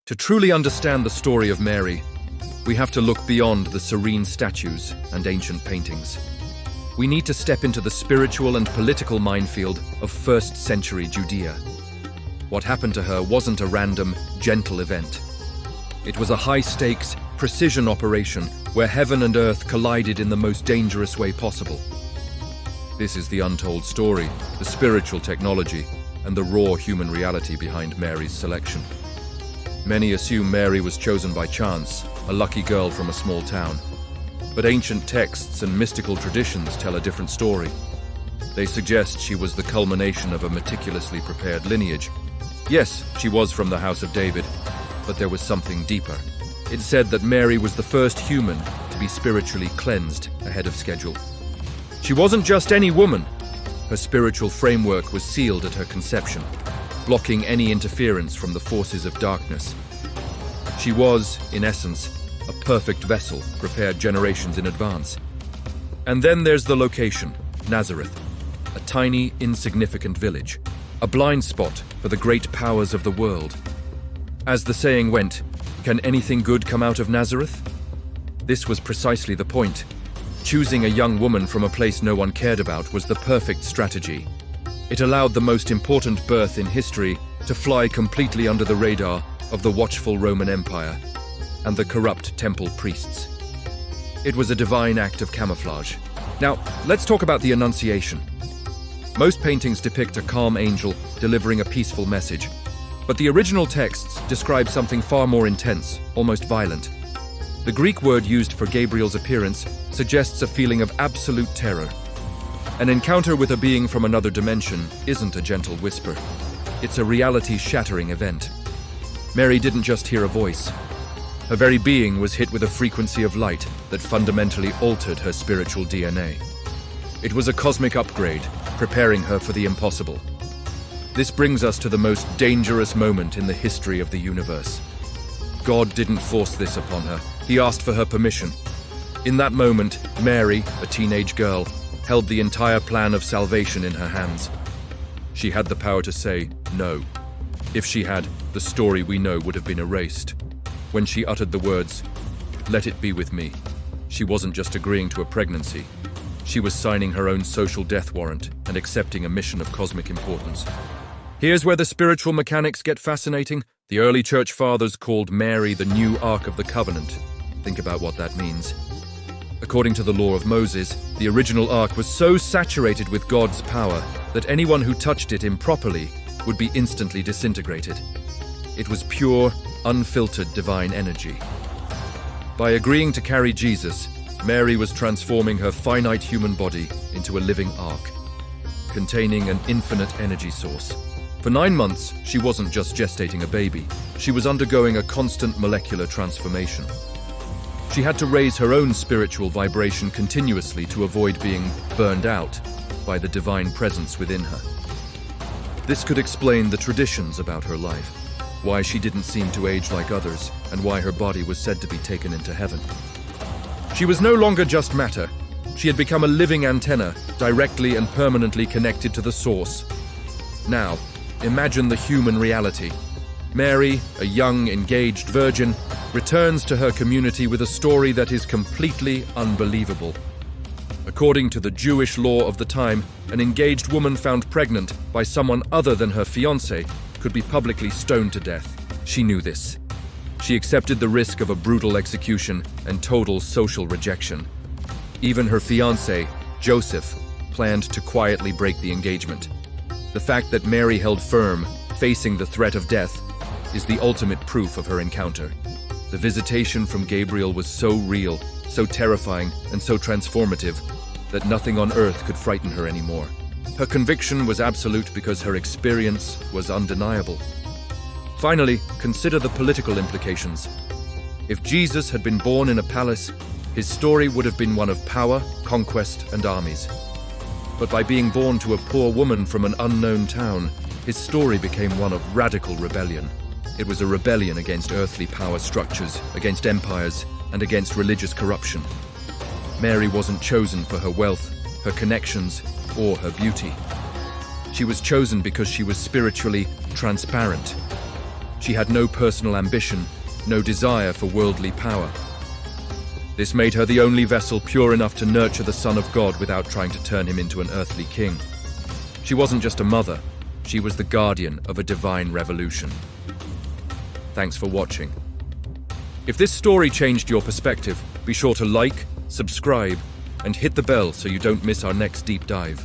To truly understand the story of Mary, we have to look beyond the serene statues and ancient paintings. We need to step into the spiritual and political minefield of first-century Judea. What happened to her wasn't a random, gentle event. It was a high-stakes, precision operation where heaven and earth collided in the most dangerous way possible. This is the untold story, the spiritual technology, and the raw human reality behind Mary's selection. Many assume Mary was chosen by chance, a lucky girl from a small town. But ancient texts and mystical traditions tell a different story. They suggest she was the culmination of a meticulously prepared lineage. Yes, she was from the house of David, but there was something deeper. It said that Mary was the first human to be spiritually cleansed ahead of schedule. She wasn't just any woman. Her spiritual framework was sealed at her conception, blocking any interference from the forces of darkness. She was, in essence, a perfect vessel prepared generations in advance. And then there's the location, Nazareth, a tiny, insignificant village, a blind spot for the great powers of the world. As the saying went, can anything good come out of Nazareth? This was precisely the point. Choosing a young woman from a place no one cared about was the perfect strategy. It allowed the most important birth in history to fly completely under the radar of the watchful Roman Empire and the corrupt temple priests. It was a divine act of camouflage. Now, let's talk about the Annunciation. Most paintings depict a calm angel delivering a peaceful message, but the original texts describe something far more intense, almost violent. The Greek word used for Gabriel's appearance suggests a feeling of absolute terror. An encounter with a being from another dimension isn't a gentle whisper. It's a reality-shattering event. Mary didn't just hear a voice. Her very being was hit with a frequency of light that fundamentally altered her spiritual DNA. It was a cosmic upgrade, preparing her for the impossible. This brings us to the most dangerous moment in the history of the universe. God didn't force this upon her. He asked for her permission. In that moment, Mary, a teenage girl, held the entire plan of salvation in her hands. She had the power to say no. If she had, the story we know would have been erased. When she uttered the words, "Let it be with me," she wasn't just agreeing to a pregnancy. She was signing her own social death warrant and accepting a mission of cosmic importance. Here's where the spiritual mechanics get fascinating. The early church fathers called Mary the new Ark of the Covenant. Think about what that means. According to the law of Moses, the original ark was so saturated with God's power that anyone who touched it improperly would be instantly disintegrated. It was pure, unfiltered divine energy. By agreeing to carry Jesus, Mary was transforming her finite human body into a living ark, containing an infinite energy source. For 9 months, she wasn't just gestating a baby. She was undergoing a constant molecular transformation. She had to raise her own spiritual vibration continuously to avoid being burned out by the divine presence within her. This could explain the traditions about her life, why she didn't seem to age like others, and why her body was said to be taken into heaven. She was no longer just matter. She had become a living antenna, directly and permanently connected to the source. Now, imagine the human reality. Mary, a young, engaged virgin, returns to her community with a story that is completely unbelievable. According to the Jewish law of the time, an engaged woman found pregnant by someone other than her fiancé could be publicly stoned to death. She knew this. She accepted the risk of a brutal execution and total social rejection. Even her fiancé, Joseph, planned to quietly break the engagement. The fact that Mary held firm, facing the threat of death, is the ultimate proof of her encounter. The visitation from Gabriel was so real, so terrifying, and so transformative that nothing on earth could frighten her anymore. Her conviction was absolute because her experience was undeniable. Finally, consider the political implications. If Jesus had been born in a palace, his story would have been one of power, conquest, and armies. But by being born to a poor woman from an unknown town, his story became one of radical rebellion. It was a rebellion against earthly power structures, against empires, and against religious corruption. Mary wasn't chosen for her wealth, her connections, or her beauty. She was chosen because she was spiritually transparent. She had no personal ambition, no desire for worldly power. This made her the only vessel pure enough to nurture the Son of God without trying to turn him into an earthly king. She wasn't just a mother, she was the guardian of a divine revolution. Thanks for watching. If this story changed your perspective, be sure to like, subscribe, and hit the bell so you don't miss our next deep dive.